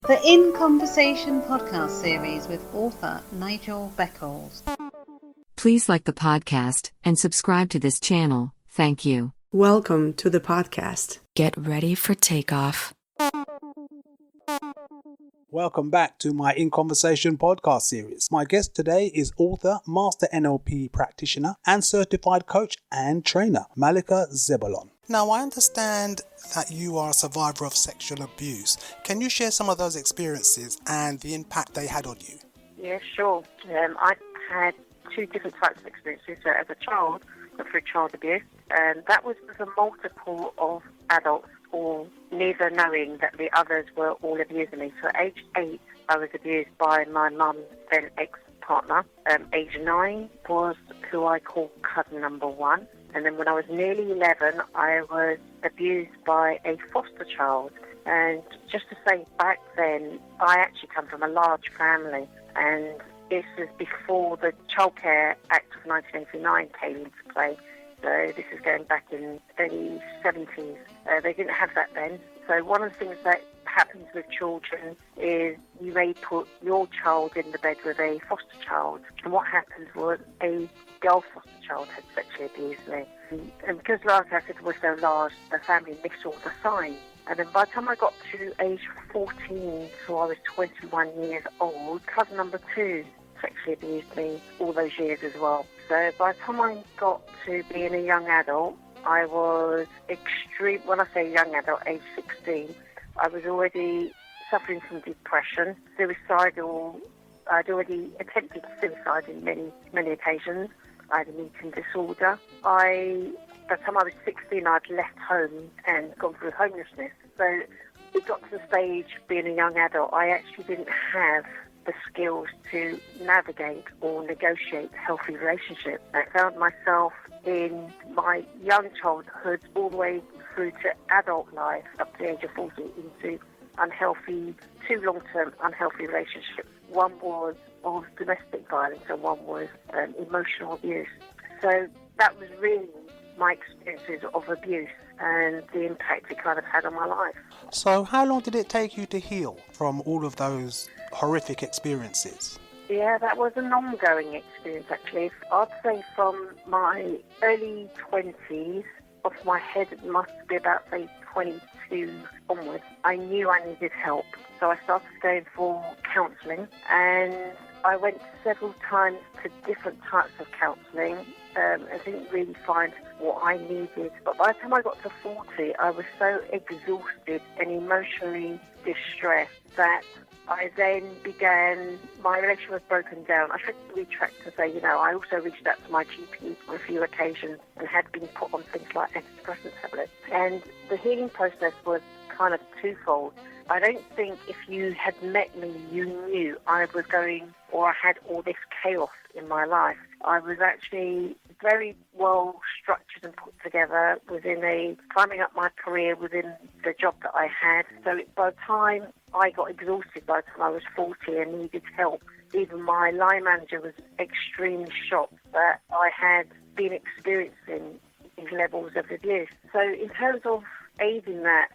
The In Conversation podcast series with author Nigel Beckles. Please like the podcast and subscribe to this channel. Thank you. Welcome to the podcast. Get ready for takeoff. Welcome back to my In Conversation podcast series. My guest today is author, master NLP practitioner, and certified coach and trainer, Malakh Zebulun. Now, I understand that you are a survivor of sexual abuse. Can you share some of those experiences and the impact they had on you? Yeah, sure. I had two different types of experiences. So as a child, went through child abuse, and that was with a multiple of adults, all neither knowing that the others were all abusing me. So at age 8, I was abused by my mum's then ex-partner. Age 9 was who I call cousin number 1. And then when I was nearly 11, I was abused by a foster child. And just to say, back then, I actually come from a large family. And this was before the Child Care Act of 1989 came into play. So this is going back in the early 70s. They didn't have that then. So one of the things that happens with children is you may put your child in the bed with a foster child. And what happened was a girl foster child had sexually abused me. And because large acid was so large, the family missed all the signs. And then by the time I got to age 14, so I was 21 years old, cousin number 2 sexually abused me all those years as well. So by the time I got to being a young adult, I was extreme. When I say young adult, age 16, I was already suffering from depression, suicidal. I'd already attempted suicide in many occasions. I had an eating disorder. By the time I was 16, I'd left home and gone through homelessness. So it got to the stage, being a young adult, I actually didn't have the skills to navigate or negotiate healthy relationships. I found myself in my young childhood all the way through to adult life up to the age of 40 into two long-term unhealthy relationships. One was of domestic violence and one was emotional abuse. So that was really my experiences of abuse and the impact it kind of had on my life. So how long did it take you to heal from all of those horrific experiences? Yeah, that was an ongoing experience actually. I'd say from my early 20s, off my head it must be about say 22 onwards, I knew I needed help. So I started going for counselling, and I went several times to different types of counselling. I didn't really find what I needed. But by the time I got to 40, I was so exhausted and emotionally distressed that I then began, my relationship was broken down. I should retract to say, I also reached out to my GP on a few occasions and had been put on things like antidepressant tablets. And the healing process was kind of twofold. I don't think if you had met me, you knew I was going, or I had all this chaos in my life. I was actually very well structured and put together climbing up my career within the job that I had. So by the time I got exhausted, by the time I was 40 and needed help, even my line manager was extremely shocked that I had been experiencing these levels of abuse. So in terms of aiding that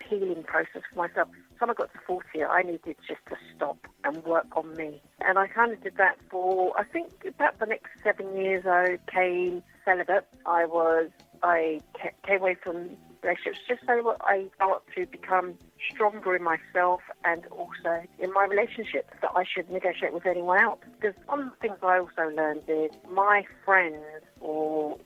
healing process for myself, when I got to 40, I needed just to stop and work on me. And I kind of did that for, I think, about the next 7 years. I became celibate. I came away from relationships just so I got to become stronger in myself and also in my relationships, that I should negotiate with anyone else. Because one of the things I also learned is my friends, or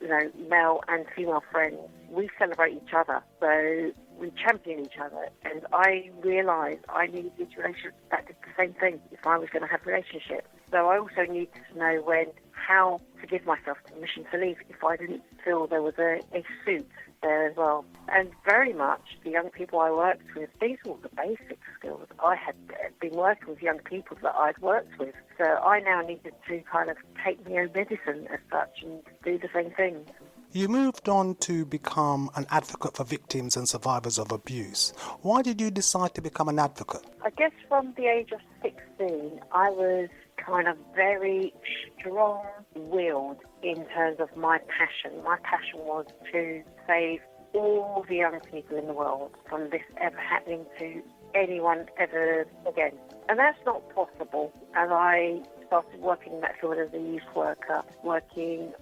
male and female friends, we celebrate each other. So we champion each other, and I realised I needed relationships that did the same thing if I was going to have relationships. So I also needed to know how to give myself permission to leave if I didn't feel there was a suit there as well. And very much the young people I worked with, these were the basic skills. I had been working with young people that I'd worked with, so I now needed to kind of take my own medicine as such and do the same thing. You moved on to become an advocate for victims and survivors of abuse. Why did you decide to become an advocate? I guess from the age of 16, I was kind of very strong-willed in terms of my passion. My passion was to save all the young people in the world from this ever happening to anyone ever again. And that's not possible. And I started working in that field as a youth worker, started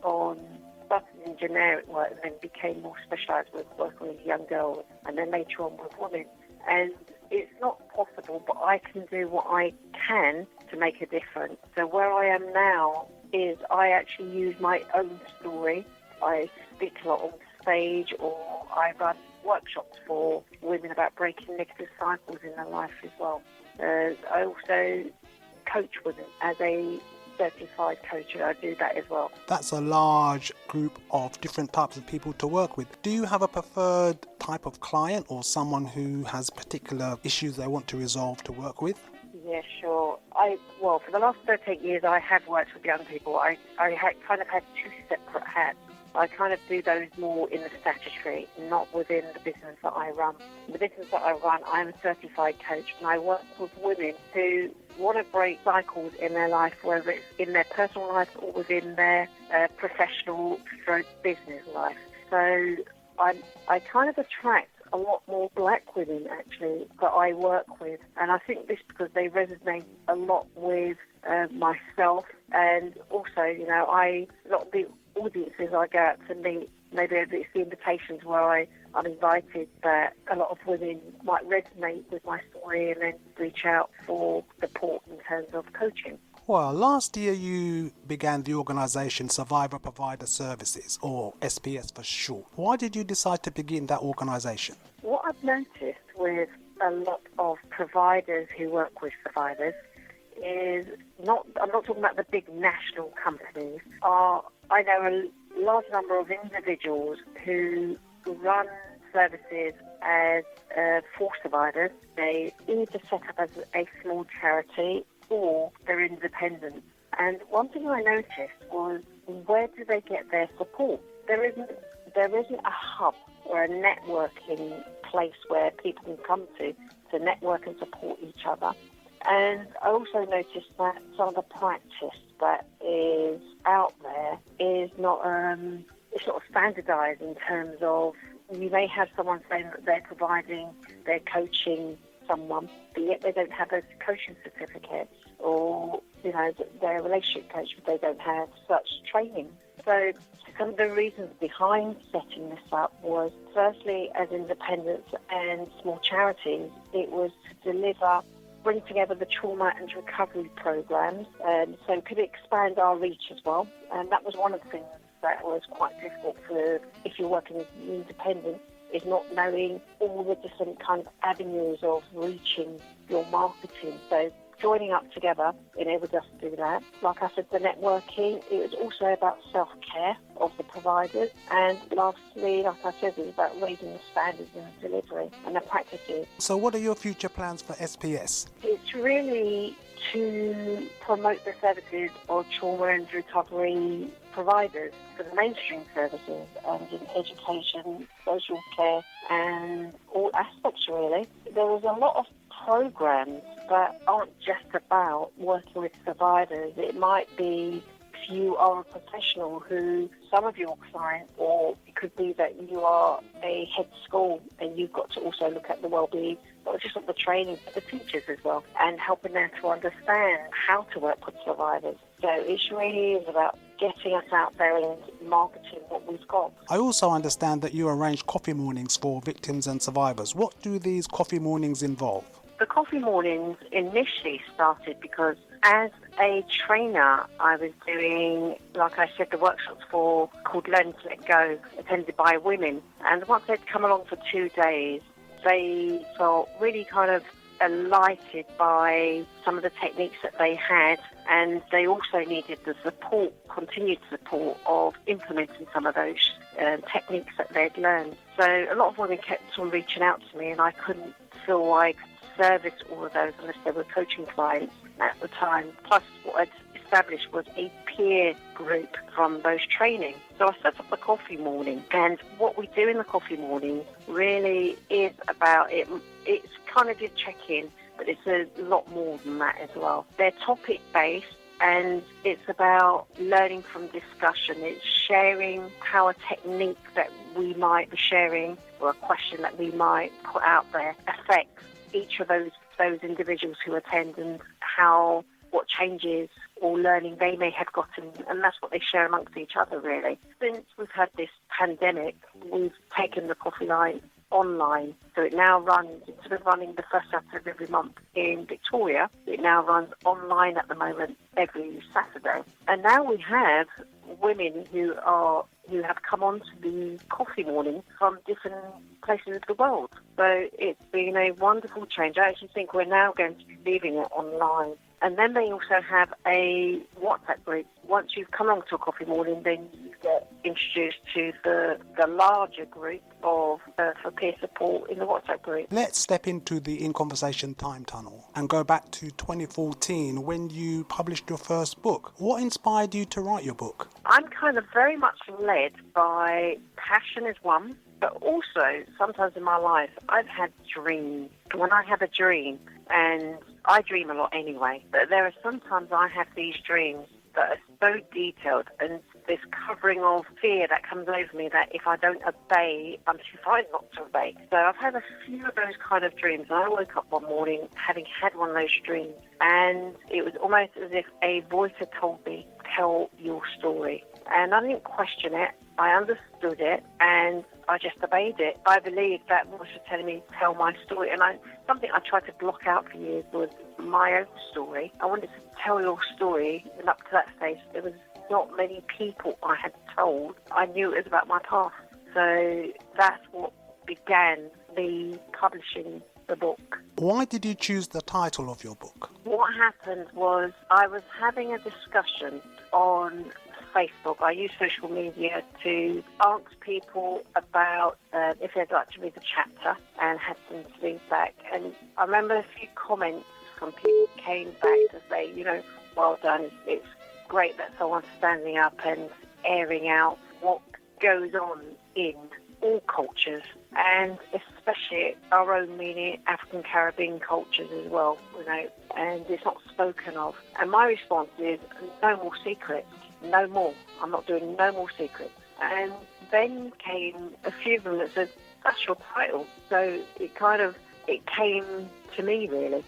in generic work and then became more specialised with working with young girls and then later on with women. And it's not possible, but I can do what I can to make a difference. So where I am now is I actually use my own story. I speak a lot on stage, or I run workshops for women about breaking negative cycles in their life as well. I also coach women as a certified coach, and I do that as well. That's a large group of different types of people to work with. Do you have a preferred type of client or someone who has particular issues they want to resolve to work with? Yeah, sure. For the last 38 years, I have worked with young people. I kind of had two separate hats. I kind of do those more in the statutory, not within the business that I run. The business that I run, I'm a certified coach, and I work with women who want to break cycles in their life, whether it's in their personal life or within their professional stroke business life. So I kind of attract a lot more black women, actually, that I work with. And I think this because they resonate a lot with myself. And also, a lot of the audiences I go out to meet, maybe it's the invitations where I'm invited, that a lot of women might resonate with my story and then reach out for support in terms of coaching. Well, last year you began the organisation Survivor Provider Services, or SPS for short. Why did you decide to begin that organisation? What I've noticed with a lot of providers who work with survivors is I'm not talking about the big national companies. I know a large number of individuals who run services as for survivors. They either set up as a small charity or they're independent. And one thing I noticed was, where do they get their support? There isn't a hub or a networking place where people can come to network and support each other. And I also noticed that some of the practice that is out there is not it's not standardised in terms of, you may have someone saying that they're coaching someone, but yet they don't have a coaching certificate, or they're a relationship coach but they don't have such training. So some of the reasons behind setting this up was, firstly, as independents and small charities, it was to bring together the trauma and recovery programs, and so could expand our reach as well. And that was one of the things that was quite difficult for, if you're working as an independent, is not knowing all the different kind of avenues of reaching your marketing. So joining up together enabled us to do that. Like I said, the networking, it was also about self-care of the providers. And lastly, like I said, it was about raising the standards in the delivery and the practices. So what are your future plans for SPS? It's really to promote the services of trauma and recovery providers for the mainstream services, and in education, social care, and all aspects really. There was a lot of programs that aren't just about working with survivors. It might be if you are a professional who, some of your clients, or it could be that you are a head school and you've got to also look at the well-being, not just of the training, but the teachers as well, and helping them to understand how to work with survivors. So it really is about getting us out there and marketing what we've got. I also understand that you arrange coffee mornings for victims and survivors. What do these coffee mornings involve? The coffee mornings initially started because as a trainer, I was doing, like I said, the workshops called Learn to Let Go, attended by women. And once they'd come along for 2 days, they felt really kind of enlightened by some of the techniques that they had, and they also needed the support, continued support of implementing some of those techniques that they'd learned. So a lot of women kept on reaching out to me, and I couldn't feel like service all of those unless they were coaching clients at the time. Plus, what I'd established was a peer group from those training. So I set up the coffee morning, and what we do in the coffee morning really is about it. It's kind of a check-in, but it's a lot more than that as well. They're topic-based, and it's about learning from discussion. It's sharing how a technique that we might be sharing or a question that we might put out there affects each of those individuals who attend and what changes or learning they may have gotten, and that's what they share amongst each other, really. Since we've had this pandemic, we've taken the coffee line online, so it now runs, instead of running the first Saturday of every month in Victoria, it now runs online at the moment every Saturday. And now we have women who have come on to the coffee morning from different places of the world. So it's been a wonderful change. I actually think we're now going to be leaving it online. And then they also have a WhatsApp group. Once you've come along to a coffee morning, then you get introduced to the larger group of for peer support in the WhatsApp group. Let's step into the In Conversation time tunnel and go back to 2014 when you published your first book. What inspired you to write your book? I'm kind of very much led by passion is one, but also sometimes in my life I've had dreams. When I have a dream, and I dream a lot anyway, but there are sometimes I have these dreams that are so detailed, and this covering of fear that comes over me that if I don't obey, I'm too frightened not to obey. So I've had a few of those kind of dreams. I woke up one morning having had one of those dreams, and it was almost as if a voice had told me, tell your story. And I didn't question it. I understood it, and I just obeyed it. I believed that voice was telling me, tell my story. And something I tried to block out for years was my own story. I wanted to tell your story, and up to that stage, there was not many people I had told. I knew it was about my past. So that's what began the publishing the book. Why did you choose the title of your book? What happened was I was having a discussion on Facebook. I use social media to ask people about if they'd like to read the chapter, and had some feedback. And I remember a few comments from people came back to say, well done. It's great that someone's standing up and airing out what goes on in all cultures, and especially our own, meaning African Caribbean cultures as well, and it's not spoken of. And my response is, no more secrets. No more. I'm not doing no more secrets. And then came a few of them that said, that's your title. So it came to me, really,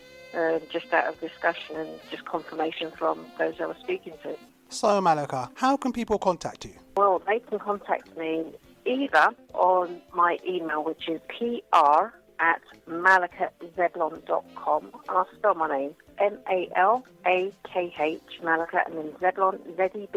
just out of discussion and just confirmation from those I was speaking to. So, Malakh, how can people contact you? Well, they can contact me either on my email, which is pr@malakhzebulun.com. I'll spell my name, Malakh, Malakh, and then Zebulun, Zebulun,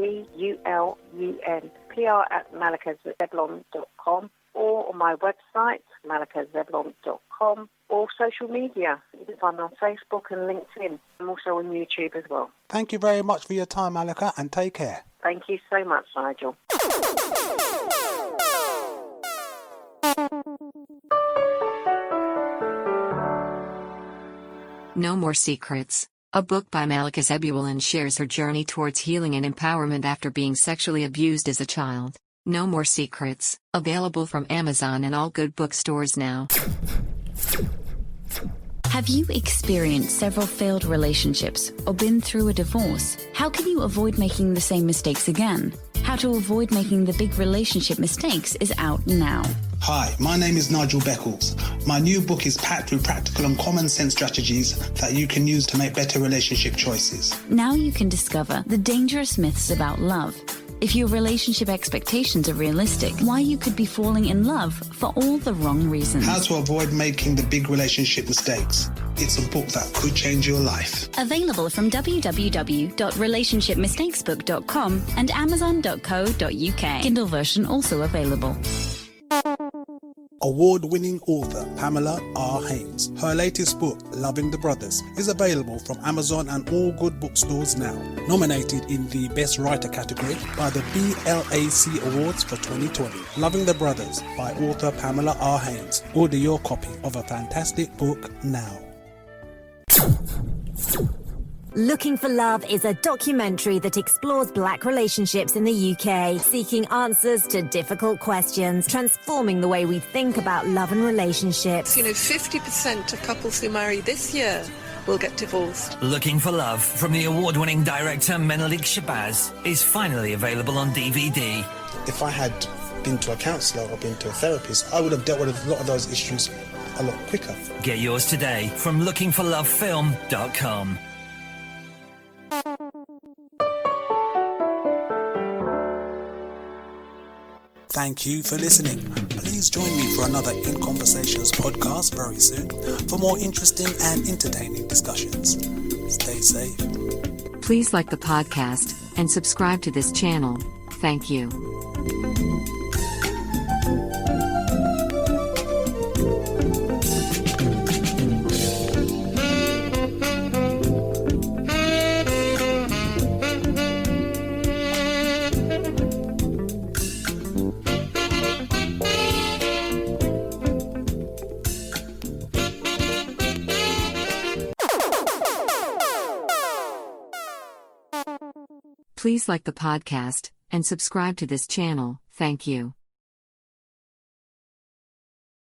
pr@malakhzebulun.com, or on my website, malakhzebulun.com, or social media. You can find me on Facebook and LinkedIn. I'm also on YouTube as well. Thank you very much for your time, Malakh, and take care. Thank you so much, Nigel. No More Secrets. A book by Malakh Zebulun shares her journey towards healing and empowerment after being sexually abused as a child. No More Secrets. Available from Amazon and all good bookstores now. Have you experienced several failed relationships or been through a divorce? How can you avoid making the same mistakes again? How to avoid making the big relationship mistakes is out now. Hi, my name is Nigel Beckles. My new book is packed with practical and common sense strategies that you can use to make better relationship choices. Now you can discover the dangerous myths about love. If your relationship expectations are realistic, why you could be falling in love for all the wrong reasons. How to avoid making the big relationship mistakes. It's a book that could change your life. Available from www.relationshipmistakesbook.com and amazon.co.uk. Kindle version also available. Award-winning author Pamela R. Haynes. Her latest book, Loving the Brothers, is available from Amazon and all good bookstores now. Nominated in the Best Writer category by the BLAC Awards for 2020. Loving the Brothers by author Pamela R. Haynes. Order your copy of a fantastic book now. Looking for Love is a documentary that explores black relationships in the UK, seeking answers to difficult questions, transforming the way we think about love and relationships. 50% of couples who marry this year will get divorced. Looking for Love from the award-winning director Menelik Shabazz is finally available on DVD. If I had been to a counsellor or been to a therapist, I would have dealt with a lot of those issues a a lot quicker. Get yours today from lookingforlovefilm.com. Thank you for listening. Please join me for another In Conversations podcast very soon for more interesting and entertaining discussions. Stay safe. Please like the podcast and subscribe to this channel. Thank you. Please like the podcast and subscribe to this channel. Thank you.